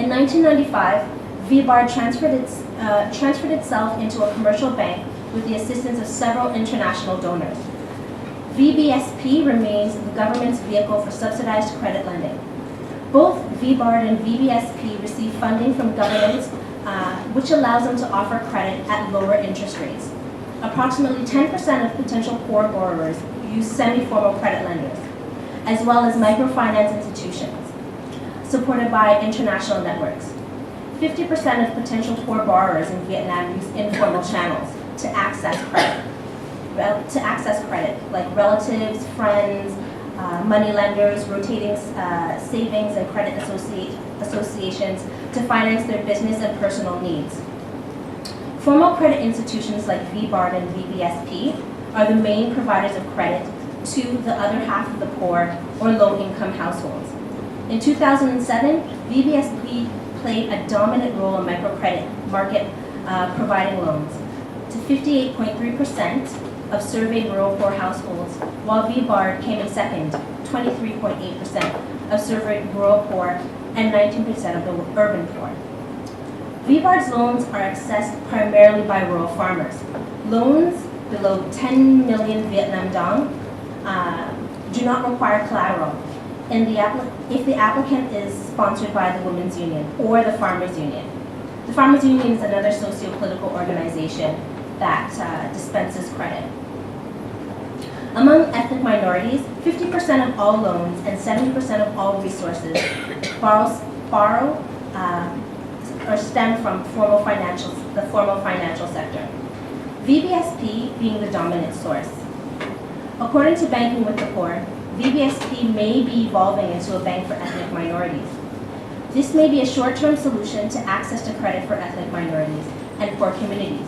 In 1995, VBARD transferred itself into a commercial bank with the assistance of several international donors. VBSP remains the government's vehicle for subsidized credit lending. Both VBARD and VBSP receive funding from governments, which allows them to offer credit at lower interest rates. Approximately 10% of potential poor borrowers use semi-formal credit lenders, as well as microfinance institutions, supported by international networks. 50% of potential poor borrowers in Vietnam use informal channels to access credit. Like relatives, friends, money lenders, rotating savings and credit associations to finance their business and personal needs. Formal credit institutions like VBARD and VBSP are the main providers of credit to the other half of the poor or low-income households. In 2007, VBSP played a dominant role in microcredit market, providing loans to 58.3% of surveyed rural poor households, while VBARD came in second, 23.8% of surveyed rural poor and 19% of the urban poor. VBARD's loans are accessed primarily by rural farmers. Loans below 10 million Vietnam dong do not require collateral if the applicant is sponsored by the Women's Union or the Farmers Union. The Farmers Union is another socio-political organization that dispenses credit. Among ethnic minorities, 50% of all loans and 70% of all resources borrow or stem from the formal financial sector, VBSP being the dominant source. According to Banking with the Poor, VBSP may be evolving into a bank for ethnic minorities. This may be a short-term solution to access to credit for ethnic minorities and poor communities.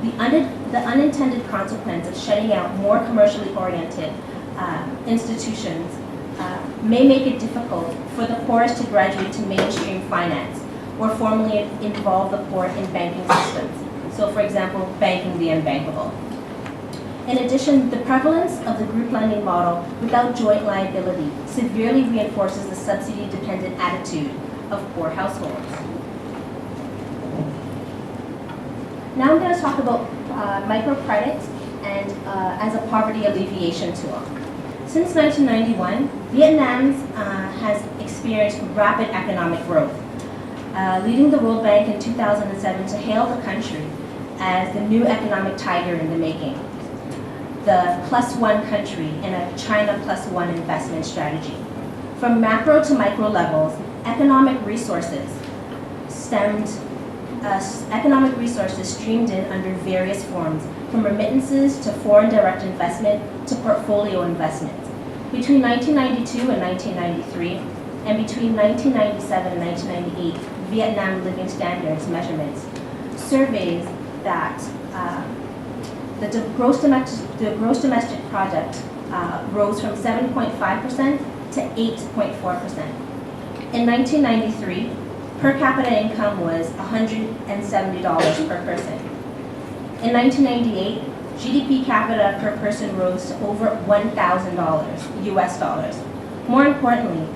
The unintended consequence of shutting out more commercially oriented institutions may make it difficult for the poorest to graduate to mainstream finance or formally involve the poor in banking systems. So for example, banking the unbankable. In addition, the prevalence of the group lending model without joint liability severely reinforces the subsidy-dependent attitude of poor households. Now I'm going to talk about microcredit and as a poverty alleviation tool. Since 1991, Vietnam has experienced rapid economic growth, leading the World Bank in 2007 to hail the country as the new economic tiger in the making, the +1 country in a China +1 investment strategy. From macro to micro levels, economic resources streamed in under various forms, from remittances to foreign direct investment to portfolio investments. Between 1992 and 1993, and between 1997 and 1998, Vietnam Living Standards measurements surveys that the gross domestic product rose from 7.5% to 8.4%. In 1993, per capita income was $170 per person. In 1998, GDP capita per person rose to over $1,000 US dollars. More importantly,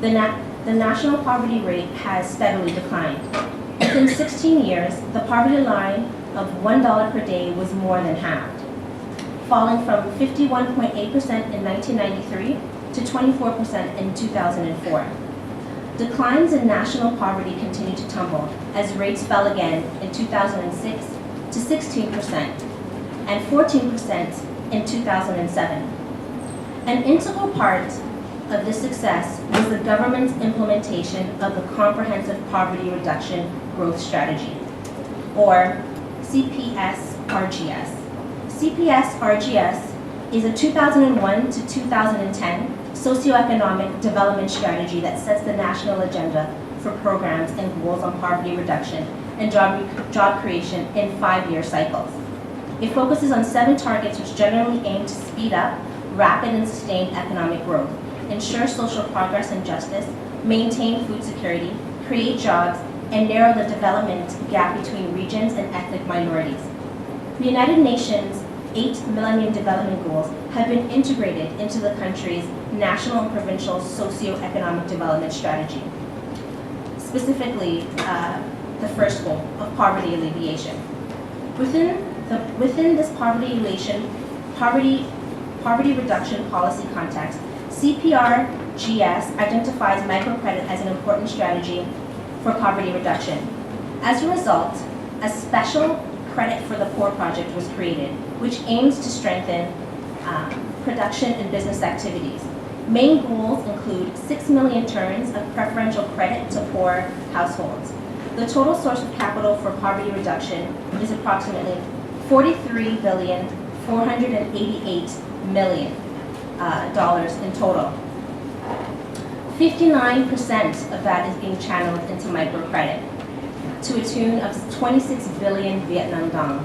the national poverty rate has steadily declined. Within 16 years, the poverty line of $1 per day was more than halved, falling from 51.8% in 1993 to 24% in 2004. Declines in national poverty continued to tumble as rates fell again in 2006 to 16% and 14% in 2007. An integral part of this success was the government's implementation of the Comprehensive Poverty Reduction Growth Strategy, or CPS-RGS. CPS-RGS is a 2001 to 2010 socioeconomic development strategy that sets the national agenda for programs and goals on poverty reduction and job creation in 5-year cycles. It focuses on 7 targets which generally aim to speed up rapid and sustained economic growth, ensure social progress and justice, maintain food security, create jobs, and narrow the development gap between regions and ethnic minorities. The United Nations 8 Millennium Development Goals have been integrated into the country's national and provincial socio-economic development strategy. specifically the first goal of poverty alleviation. Within this poverty reduction policy context, CPRGS identifies microcredit as an important strategy for poverty reduction. As a result, a special Credit for the Poor project was created, which aims to strengthen production and business activities. Main goals include 6 million turns of preferential credit to poor households. The total source of capital for poverty reduction is approximately $43,488,000,000 in total. 59% of that is being channeled into microcredit to a tune of 26 billion Vietnam dong.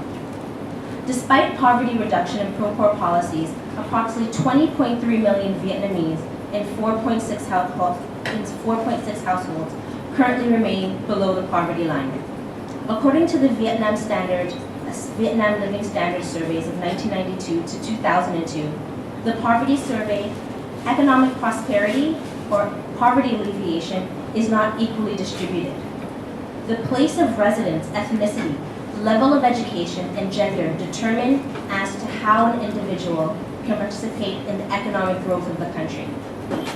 Despite poverty reduction and pro-poor policies, approximately 20.3 million Vietnamese in 4.6 households currently remain below the poverty line. According to the Vietnam Living Standards surveys of 1992 to 2002, the Poverty Survey, economic prosperity or poverty alleviation is not equally distributed. The place of residence, ethnicity, level of education, and gender determine as to how an individual can participate in the economic growth of the country.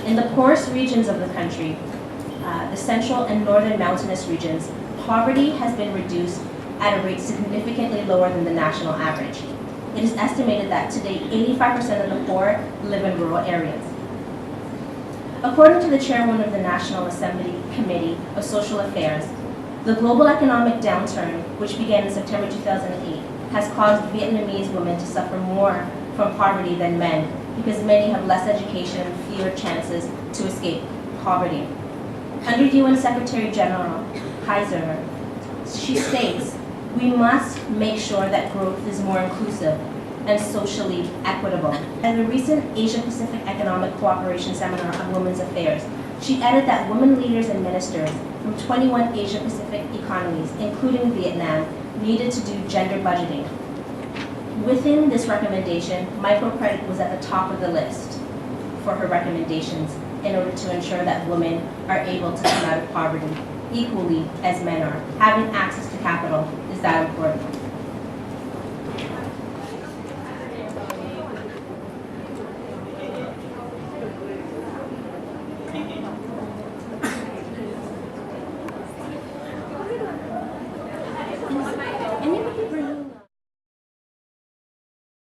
In the poorest regions of the country, the central and northern mountainous regions, poverty has been reduced at a rate significantly lower than the national average. It is estimated that today 85% of the poor live in rural areas. According to the chairwoman of the National Assembly Committee of Social Affairs, the global economic downturn, which began in September 2008, has caused Vietnamese women to suffer more from poverty than men because many have less education and fewer chances to escape poverty. Under UN Secretary General Kaiser, she states, "We must make sure that growth is more inclusive and socially equitable." At a recent Asia-Pacific Economic Cooperation Seminar on Women's Affairs, she added that women leaders and ministers from 21 Asia-Pacific economies, including Vietnam, needed to do gender budgeting. Within this recommendation, microcredit was at the top of the list for her recommendations in order to ensure that women are able to come out of poverty equally as men are. Having access to capital is that important.